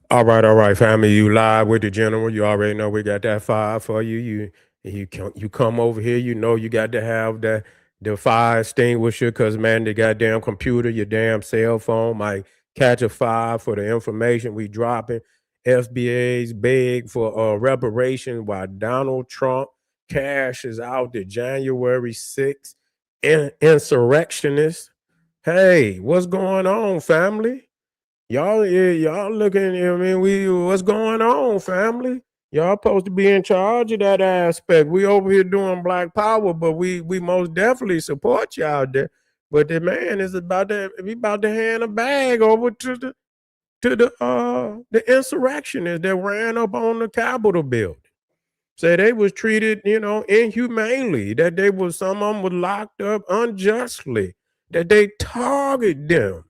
All right, family. You live with the general. You already know we got that fire for you. You come over here. You know you got to have the fire extinguisher, cause man, the goddamn computer, your damn cell phone might catch a fire for the information we dropping. FBA's beg for reparation while Donald Trump cashes out the January 6th insurrectionists. Hey, what's going on, family? Y'all, yeah, y'all looking, I mean, what's going on, family? Y'all supposed to be in charge of that aspect. We over here doing Black Power, but we most definitely support you out there. But the man is about to hand a bag over to the insurrectionists that ran up on the Capitol building. Say they was treated, inhumanely, that some of them was locked up unjustly, that they targeted them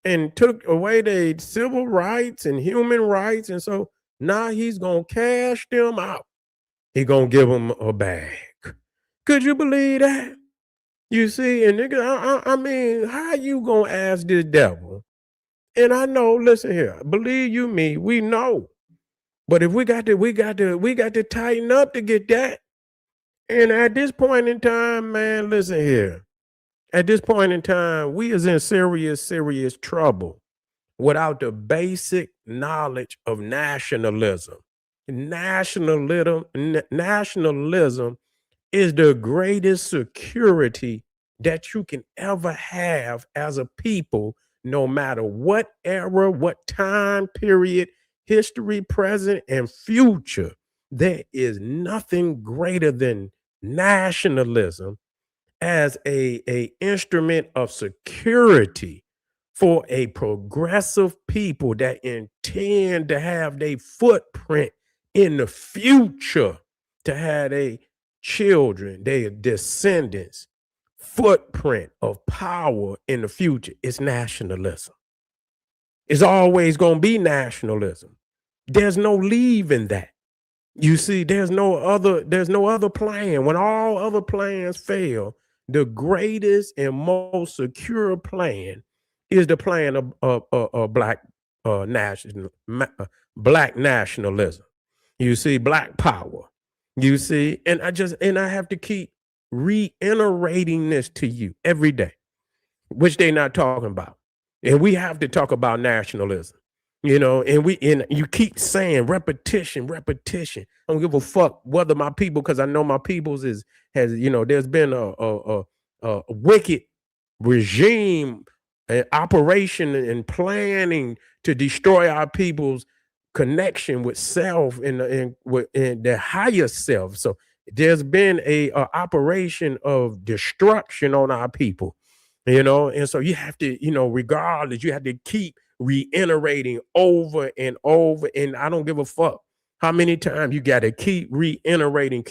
and took away their civil rights and human rights. And so now he's going to cash them out. He going to give them a bag. Could you believe that? You see, and nigga, I mean, how you going to ask this devil? And I know, listen here, believe you me, we know. But if we got to tighten up to get that. And at this point in time, man, listen here. At this point in time, we is in serious, serious trouble without the basic knowledge of nationalism. Nationalism is the greatest security that you can ever have as a people, no matter what era, what time period, history, present, and future. There is nothing greater than nationalism as a instrument of security for a progressive people that intend to have their footprint in the future, to have their children, their descendants footprint of power in the future. It's nationalism. It's always going to be nationalism. There's no leaving that. You see, there's no other plan. When all other plans fail, the greatest and most secure plan is the plan of black nationalism. You see, black power. You see, and I have to keep reiterating this to you every day, which they're not talking about. And we have to talk about nationalism. And you keep saying repetition, repetition. I don't give a fuck whether my people, because I know my people's there's been a wicked regime, operation and planning to destroy our people's connection with self and the higher self. So there's been a operation of destruction on our people, and so you have to, regardless, you have to keep reiterating over and over. And I don't give a fuck how many times you got to keep reiterating,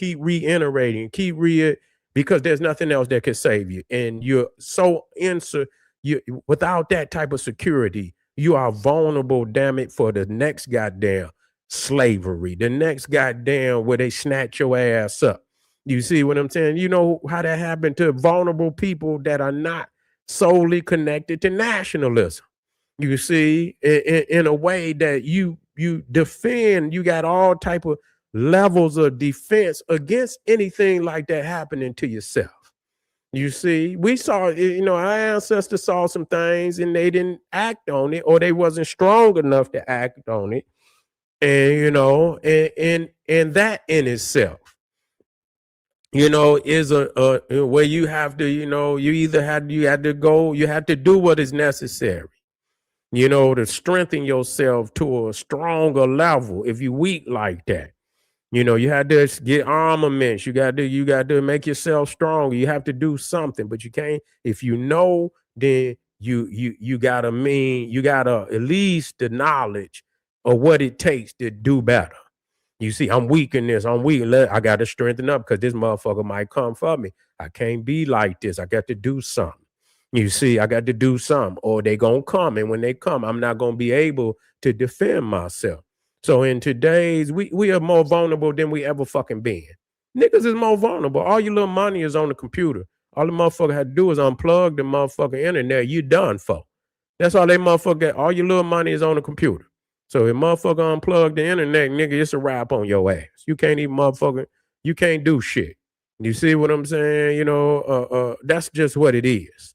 because there's nothing else that can save you. And you're so you without that type of security, you are vulnerable, damn it, for the next goddamn slavery, the next goddamn where they snatch your ass up. You see what I'm saying? You know how that happened to vulnerable people that are not solely connected to nationalism. You see, in a way that you defend, you got all type of levels of defense against anything like that happening to yourself. You see, we saw, our ancestors saw some things and they didn't act on it, or they wasn't strong enough to act on it. And, and that in itself, is a where you have to, you have to do what is necessary, to strengthen yourself to a stronger level. If you weak like that, you had to get armaments. You got to make yourself stronger. You have to do something, but you can't. If then you gotta at least the knowledge of what it takes to do better. You see, I'm weak in this. I'm weak. I got to strengthen up because this motherfucker might come for me. I can't be like this. I got to do something. You see, I got to do something, or they gonna come, and when they come, I'm not gonna be able to defend myself. So in today's, we are more vulnerable than we ever fucking been. Niggas is more vulnerable. All your little money is on the computer. All the motherfucker had to do is unplug the motherfucking internet. You done for. That's all they motherfucker. All your little money is on the computer. So if motherfucker unplug the internet, nigga, it's a wrap on your ass. You can't even motherfucker, you can't do shit. You see what I'm saying? That's just what it is.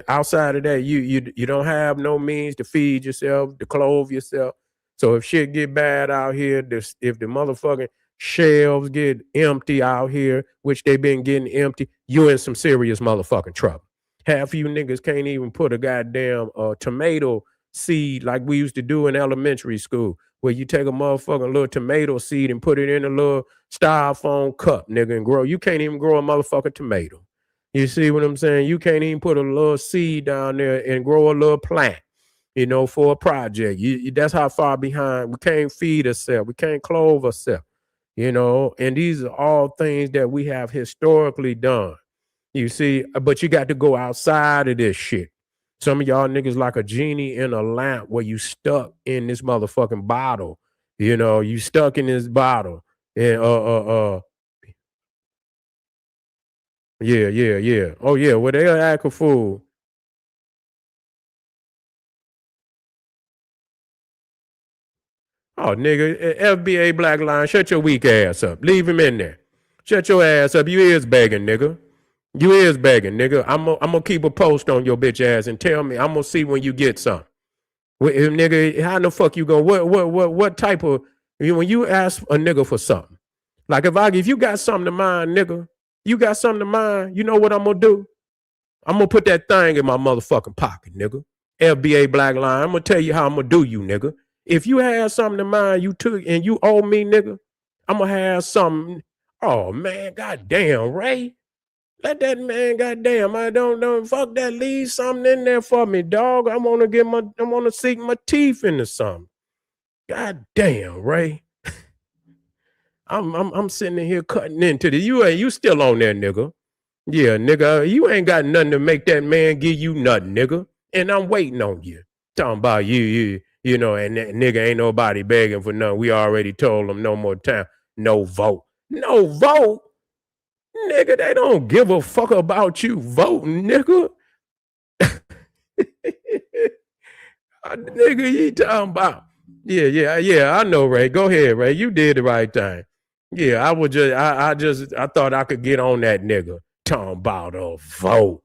Outside of that, you don't have no means to feed yourself, to clothe yourself. So if shit get bad out here, if the motherfucking shelves get empty out here, which they been getting empty, you in some serious motherfucking trouble. Half of you niggas can't even put a goddamn tomato seed like we used to do in elementary school, where you take a motherfucking little tomato seed and put it in a little styrofoam cup, nigga, and grow. You can't even grow a motherfucking tomato. You see what I'm saying? You can't even put a little seed down there and grow a little plant, for a project. That's how far behind. We can't feed ourselves. We can't clothe ourselves, and these are all things that we have historically done. You see, but you got to go outside of this shit. Some of y'all niggas like a genie in a lamp where you stuck in this motherfucking bottle. You stuck in this bottle. And yeah. Oh yeah, well they'll act a fool. Oh nigga, FBA Black Line, shut your weak ass up. Leave him in there. Shut your ass up. You is begging, nigga. You is begging, nigga. I'm gonna keep a post on your bitch ass and tell me. I'm gonna see when you get some. Nigga, how the fuck you go? What type of when you ask a nigga for something? Like if you got something to mind, nigga, you got something to mind. You know what I'm gonna do? I'm gonna put that thing in my motherfucking pocket, nigga. FBA Black Line. I'm gonna tell you how I'm gonna do you, nigga. If you have something to mind, you took and you owe me, nigga, I'm gonna have something. Oh man, goddamn, Ray. Let that man, goddamn, I don't fuck that. Leave something in there for me, dog. I want to sink my teeth into something. God damn, Ray. I'm sitting in here cutting into this. You still on there, nigga. Yeah, nigga. You ain't got nothing to make that man give you nothing, nigga. And I'm waiting on you. Talking about you, and that nigga ain't nobody begging for nothing. We already told him no more time. No vote. No vote. Nigga, they don't give a fuck about you voting, nigga. Nigga, you talking about? Yeah. I know, Ray. Go ahead, Ray. You did the right thing. Yeah, I thought I could get on that nigga. Talking about a vote.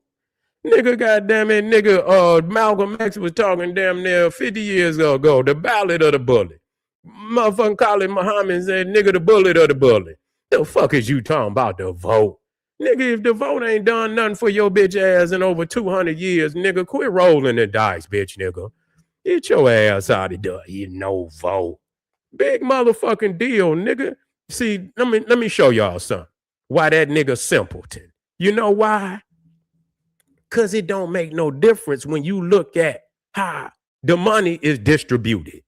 Nigga, goddamn it, nigga, Malcolm X was talking damn near 50 years ago, the ballot of the bullet. Motherfucking Khalid Muhammad said, nigga, the bullet of the bullet. The fuck is you talking about the vote? Nigga, if the vote ain't done nothing for your bitch ass in over 200 years, nigga, quit rolling the dice, bitch, nigga. Get your ass out of there, you no vote. Big motherfucking deal, nigga. See, let me show y'all something. Why that nigga simpleton. You know why? Because it don't make no difference when you look at how the money is distributed.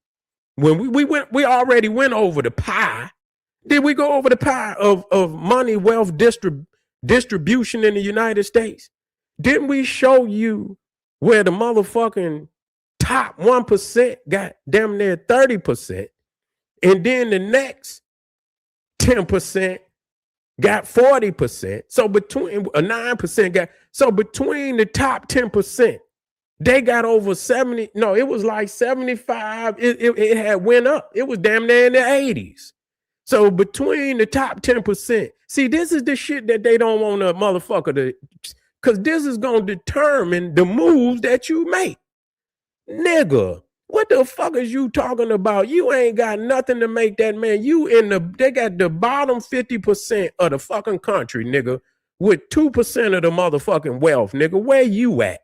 When we already went over the pie. Did we go over the pie of money, wealth distribution in the United States? Didn't we show you where the motherfucking top 1% got damn near 30%, and then the next 10% got 40%. So between 9% got, so between the top 10%, they got over 70. No, it was like 75. It had went up. It was damn near in the 80s. So between the top 10%, see, this is the shit that they don't want a motherfucker to, because this is going to determine the moves that you make. Nigga, what the fuck is you talking about? You ain't got nothing to make that man. They got the bottom 50% of the fucking country, nigga, with 2% of the motherfucking wealth, nigga. Where you at?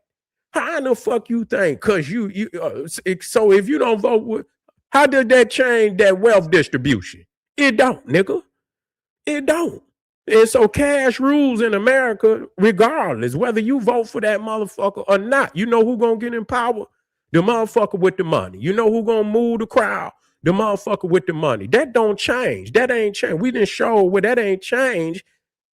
How in the fuck you think? Cause so if you don't vote, how did that change that wealth distribution? It don't, nigga. It don't. And so cash rules in America, regardless, whether you vote for that motherfucker or not. You know who gonna get in power? The motherfucker with the money. You know who gonna move the crowd? The motherfucker with the money. That don't change. That ain't change. We didn't show where that ain't changed.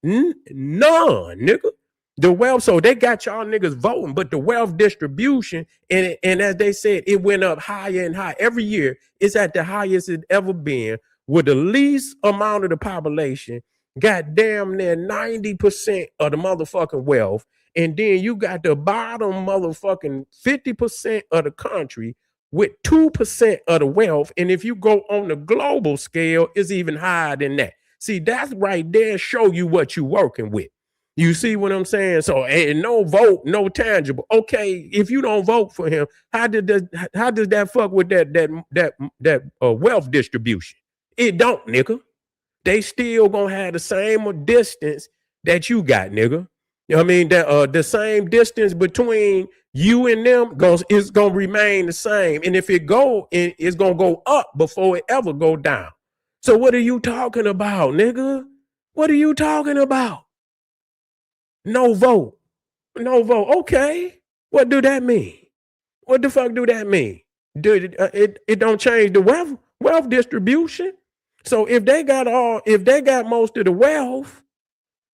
None, nigga. The wealth, so they got y'all niggas voting, but the wealth distribution, and as they said, it went up higher and higher. Every year, it's at the highest it ever been, with the least amount of the population, got damn near 90% of the motherfucking wealth. And then you got the bottom motherfucking 50% of the country with 2% of the wealth. And if you go on the global scale, it's even higher than that. See, that's right there, show you what you're working with. You see what I'm saying? So, and no vote, no tangible. Okay, if you don't vote for him, how does that fuck with that wealth distribution? It don't, nigga. They still gonna have the same distance that you got, nigga. You know what I mean? That the same distance between you and them is gonna remain the same. And if it's gonna go up before it ever go down. So what are you talking about, nigga? What are you talking about? No vote. No vote. Okay. What do that mean? What the fuck do that mean? It don't change the wealth distribution. So if they got most of the wealth,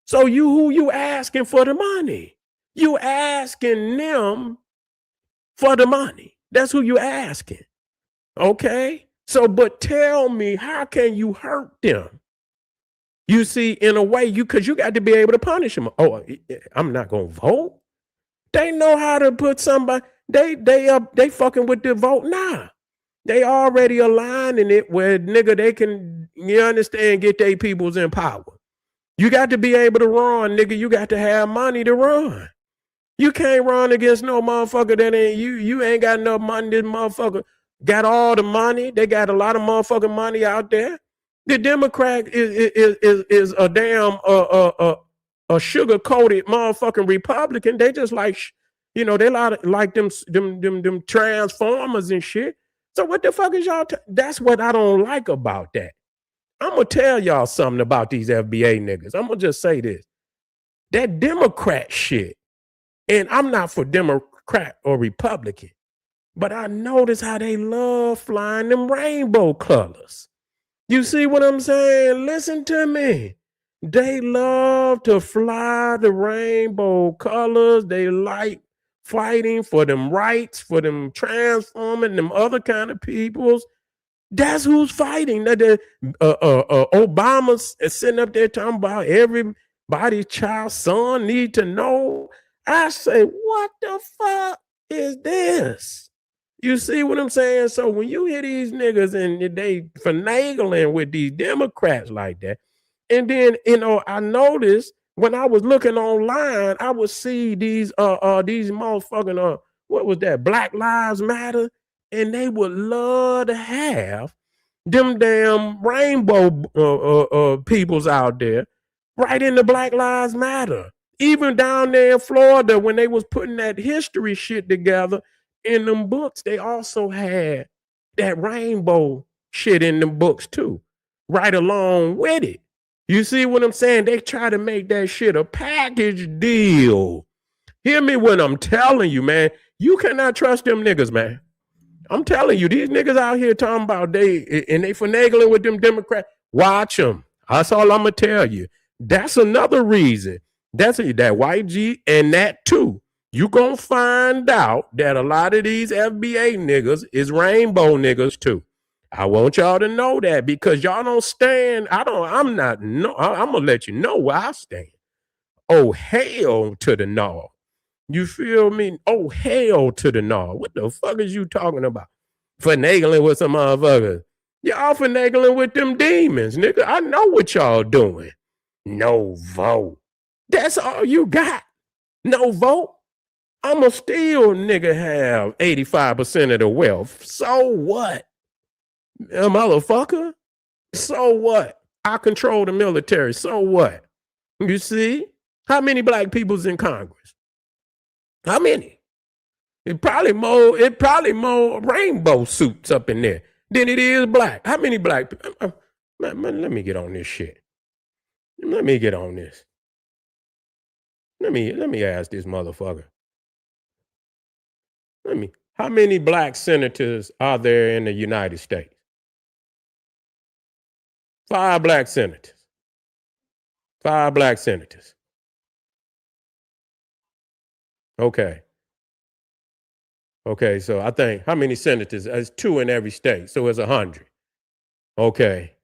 so who you asking for the money? You asking them for the money. That's who you asking. Okay? So, but tell me, how can you hurt them? You see, in a way, because you got to be able to punish them. Oh, I'm not gonna vote. They know how to put somebody. They fucking with the vote now. They already aligning it where nigga they can, you understand, get their peoples in power. You got to be able to run, nigga. You got to have money to run. You can't run against no motherfucker that ain't you. You ain't got enough money. This motherfucker got all the money. They got a lot of motherfucking money out there. The Democrat is a damn a sugar coated motherfucking Republican. They just like, they like them transformers and shit. So what the fuck is y'all? That's what I don't like about that. I'm gonna tell y'all something about these FBA niggas. I'm gonna just say this: that Democrat shit, and I'm not for Democrat or Republican, but I notice how they love flying them rainbow colors. You see what I'm saying? Listen to me. They love to fly the rainbow colors. They like fighting for them rights, for them transforming them other kind of peoples. That's who's fighting. Obama's sitting up there talking about everybody's child's son need to know. I say, what the fuck is this? You see what I'm saying? So when you hear these niggas and they finagling with these Democrats like that, and then I noticed when I was looking online, I would see these motherfucking what was that? Black Lives Matter, and they would love to have them damn rainbow peoples out there right in the Black Lives Matter. Even down there in Florida, when they was putting that history shit together in them books, they also had that rainbow shit in them books too, right along with it. You see what I'm saying? They try to make that shit a package deal. Hear me when I'm telling you, man. You cannot trust them niggas, man. I'm telling you, these niggas out here talking about they finagling with them Democrats. Watch them. That's all I'm gonna tell you. That's another reason. That's that white G and that too. You gonna find out that a lot of these FBA niggas is rainbow niggas too. I want y'all to know that because y'all don't stand. I'm gonna let you know where I stand. Oh, hell to the no. You feel me? Oh, hell to the no. What the fuck is you talking about? Finagling with some motherfuckers. Y'all finagling with them demons, nigga. I know what y'all doing. No vote. That's all you got. No vote. I'ma still nigga have 85% of the wealth. So what? Motherfucker? So what? I control the military. So what? You see? How many black people's in Congress? How many? It probably more rainbow suits up in there than it is black. How many black people? Let me get on this shit. Let me get on this. Let me ask this motherfucker. How many black senators are there in the United States? 5 black senators. 5 black senators. Okay. Okay, so I think how many senators? It's 2 in every state, so it's 100. Okay.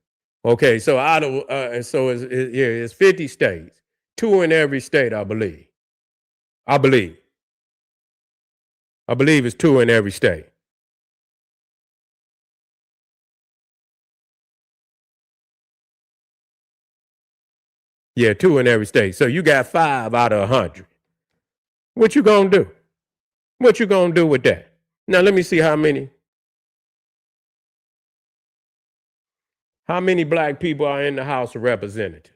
Okay, so out of it's 50 states, 2 in every state, I believe. I believe it's 2 in every state. Yeah, 2 in every state. So you got 5 out of 100. What you gonna do? What you gonna do with that? Now let me see how many black people are in the House of Representatives.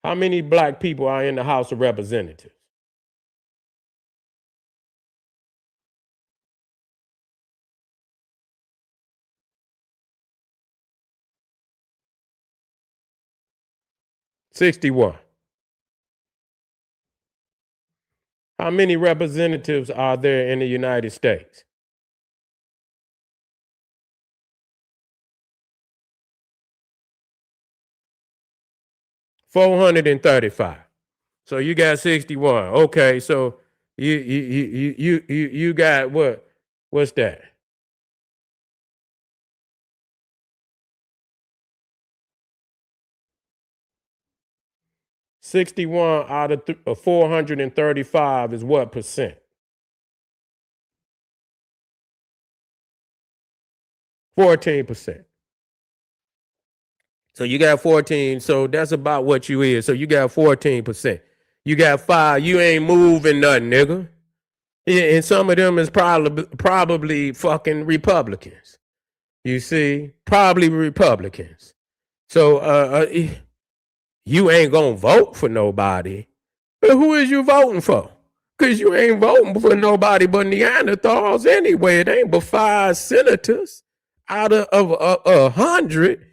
How many black people are in the House of Representatives? 61. How many representatives are there in the United States? 435. So you got 61. Okay, so you got what? What's that? 61 out of 435 is what percent? 14%. So you got 14. So that's about what you is. So you got 14%. You got 5. You ain't moving nothing, nigga. Yeah, and some of them is probably fucking Republicans. You see, probably Republicans. So you ain't gonna vote for nobody. But who is you voting for? Because you ain't voting for nobody but Neanderthals anyway. It ain't but 5 senators out of 100.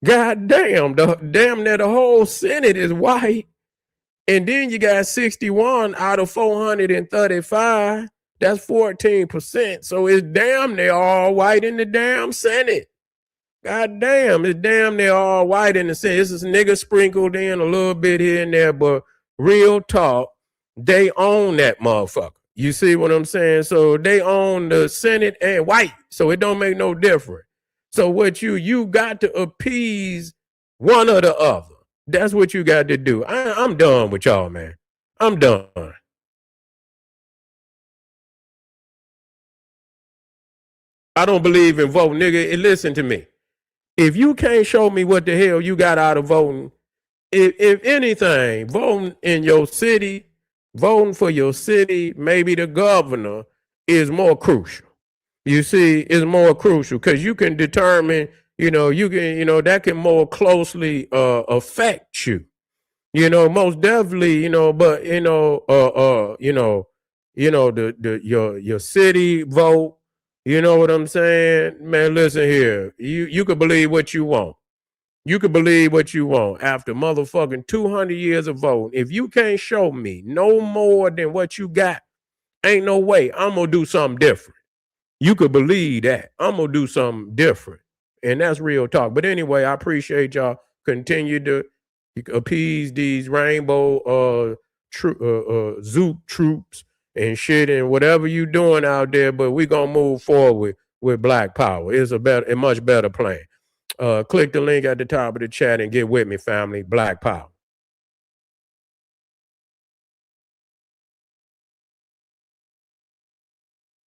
God damn, damn near the whole Senate is white. And then you got 61 out of 435. That's 14%. So it's damn near all white in the damn Senate. God damn, it's damn near all white in the Senate. This is nigga sprinkled in a little bit here and there, but real talk, they own that motherfucker. You see what I'm saying? So they own the Senate and white. So it don't make no difference. So what you got to appease one or the other. That's what you got to do. I'm done with y'all, man. I'm done. I don't believe in voting, nigga. Listen to me. If you can't show me what the hell you got out of voting, if anything, voting in your city, voting for your city, maybe the governor, is more crucial. You see, is more crucial because you can determine, you can, that can more closely affect you. Most definitely, but your city vote, you know what I'm saying? Man, listen here. You could believe what you want. You could believe what you want. After motherfucking 200 years of voting, if you can't show me no more than what you got, ain't no way I'm gonna do something different. You could believe that. I'm gonna do something different. And that's real talk. But anyway, I appreciate y'all. Continue to appease these rainbow Zoot troops and shit and whatever you doing out there, but we gonna move forward with Black Power. It's a much better plan. Click the link at the top of the chat and get with me, family. Black Power.